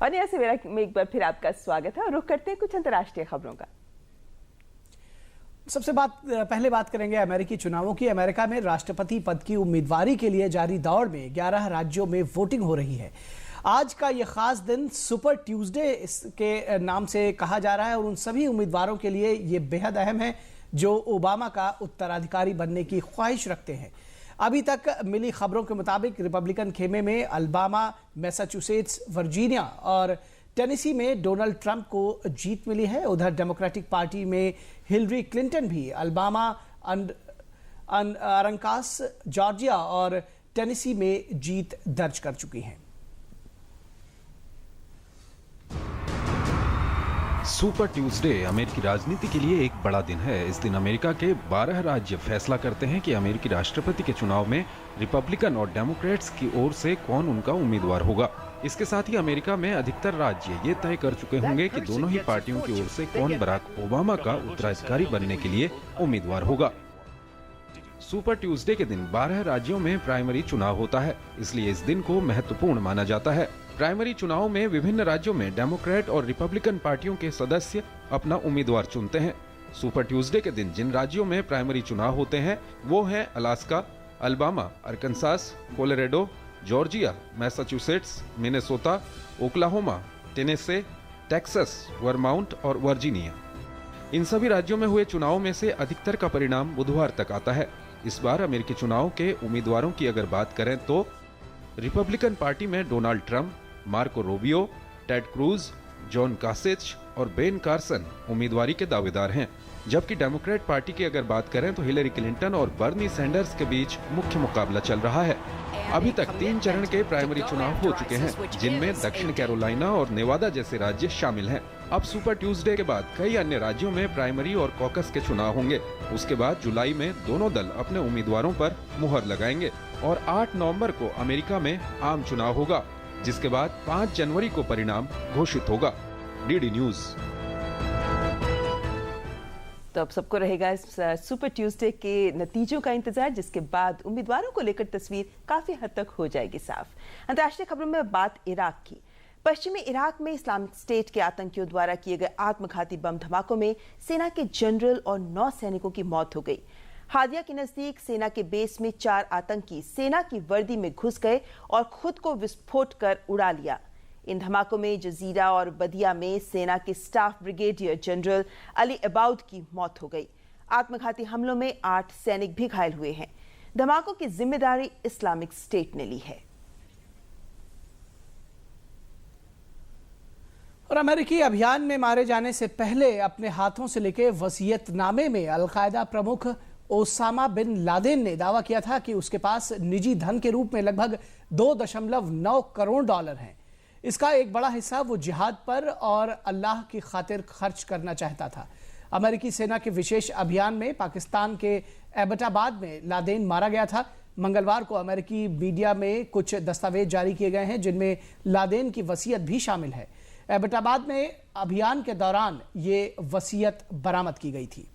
और यहाँ से मेरा में एक बार फिर आपका स्वागत है और रुख करते हैं कुछ अंतर्राष्ट्रीय खबरों का। पहले बात करेंगे अमेरिकी चुनावों की। अमेरिका में राष्ट्रपति पद की उम्मीदवारी के लिए जारी दौड़ में 11 राज्यों में वोटिंग हो रही है। आज का यह खास दिन सुपर ट्यूसडे के नाम से कहा जा रहा है और उन सभी उम्मीदवारों के लिए यह बेहद अहम है जो ओबामा का उत्तराधिकारी बनने की ख्वाहिश रखते हैं। अभी तक मिली खबरों के मुताबिक रिपब्लिकन खेमे में अलबामा, मैसाचुसेट्स, वर्जीनिया और टेनेसी में डोनाल्ड ट्रंप को जीत मिली है। उधर डेमोक्रेटिक पार्टी में हिलरी क्लिंटन भी अलबामा, अरकानसास, जॉर्जिया और टेनेसी में जीत दर्ज कर चुकी हैं। सुपर ट्यूसडे अमेरिकी राजनीति के लिए एक बड़ा दिन है। इस दिन अमेरिका के 12 राज्य फैसला करते हैं कि अमेरिकी राष्ट्रपति के चुनाव में रिपब्लिकन और डेमोक्रेट्स की ओर से कौन उनका उम्मीदवार होगा। इसके साथ ही अमेरिका में अधिकतर राज्य ये तय कर चुके होंगे कि दोनों ही पार्टियों की ओर से कौन बराक ओबामा का उत्तराधिकारी बनने के लिए उम्मीदवार होगा। सुपर ट्यूसडे के दिन 12 राज्यों में प्राइमरी चुनाव होता है, इसलिए इस दिन को महत्वपूर्ण माना जाता है। प्राइमरी चुनाव में विभिन्न राज्यों में डेमोक्रेट और रिपब्लिकन पार्टियों के सदस्य अपना उम्मीदवार चुनते हैं। सुपर ट्यूसडे के दिन जिन राज्यों में प्राइमरी चुनाव होते हैं वो हैं Alaska, Alabama, Arkansas, Colorado, Georgia, Massachusetts, Minnesota, Oklahoma, Tennessee, Texas, Vermont और वर्जीनिया। इन सभी राज्यों में हुए चुनाव में से अधिकतर का परिणाम बुधवार तक आता है। इस बार अमेरिकी चुनाव के उम्मीदवारों की अगर बात करें तो रिपब्लिकन पार्टी में Donald Trump, Marco Rubio, Ted Cruz, John Kasich और बेन कार्सन उम्मीदवारी के दावेदार हैं। जबकि डेमोक्रेट पार्टी की अगर बात करें तो हिलरी क्लिंटन और बर्नी सैंडर्स के बीच मुख्य मुकाबला चल रहा है। अभी तक 3 चरण के प्राइमरी चुनाव हो चुके हैं, जिनमें दक्षिण कैरोलिना और नेवादा जैसे राज्य शामिल हैं। अब सुपर ट्यूसडे के बाद कई अन्य राज्यों में प्राइमरी और कॉकस के चुनाव होंगे। उसके बाद जुलाई में दोनों दल अपने उम्मीदवारों पर मुहर लगाएंगे और 8 नवंबर को अमेरिका में आम चुनाव होगा, जिसके बाद 5 जनवरी को परिणाम घोषित होगा। DD news. तो अब सबको रहेगा इस सुपर ट्यूसडे के नतीजों का इंतजार, जिसके बाद उम्मीदवारों को लेकर तस्वीर काफी हद तक हो जाएगी साफ। अंतर्राष्ट्रीय खबरों में बात इराक की। पश्चिमी इराक में इस्लामिक स्टेट के आतंकियों द्वारा किए गए आत्मघाती बम धमाकों में सेना के जनरल और 9 सैनिकों की मौत हो गई। हादिया के नजदीक सेना के बेस में 4 आतंकी सेना की वर्दी में घुस गए और खुद को विस्फोट कर उड़ा लिया। इन धमाकों में जजीरा और बदिया में सेना के स्टाफ ब्रिगेडियर जनरल अली अबाउद की मौत हो गई। आत्मघाती हमलों में 8 सैनिक भी घायल हुए हैं। धमाकों की जिम्मेदारी इस्लामिक स्टेट ने ली है। और अमेरिकी अभियान में मारे जाने से पहले अपने हाथों से लिखे वसीयतनामे में अलकायदा प्रमुख ओसामा बिन लादेन ने दावा किया था कि उसके पास निजी धन के रूप में लगभग 2.9 करोड़ डॉलर हैं। इसका एक बड़ा हिस्सा वो जिहाद पर और अल्लाह की खातिर खर्च करना चाहता था। अमेरिकी सेना के विशेष अभियान में पाकिस्तान के एबटाबाद में लादेन मारा गया था। मंगलवार को अमेरिकी मीडिया में कुछ दस्तावेज जारी किए गए हैं जिनमें लादेन की वसीयत भी शामिल है। एबटाबाद में अभियान के दौरान ये वसीयत बरामद की गई थी।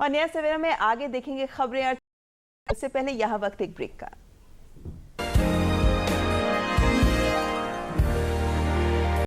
और नया सवेरा में आगे देखेंगे खबरें। इससे पहले यहाँ वक्त एक ब्रेक का।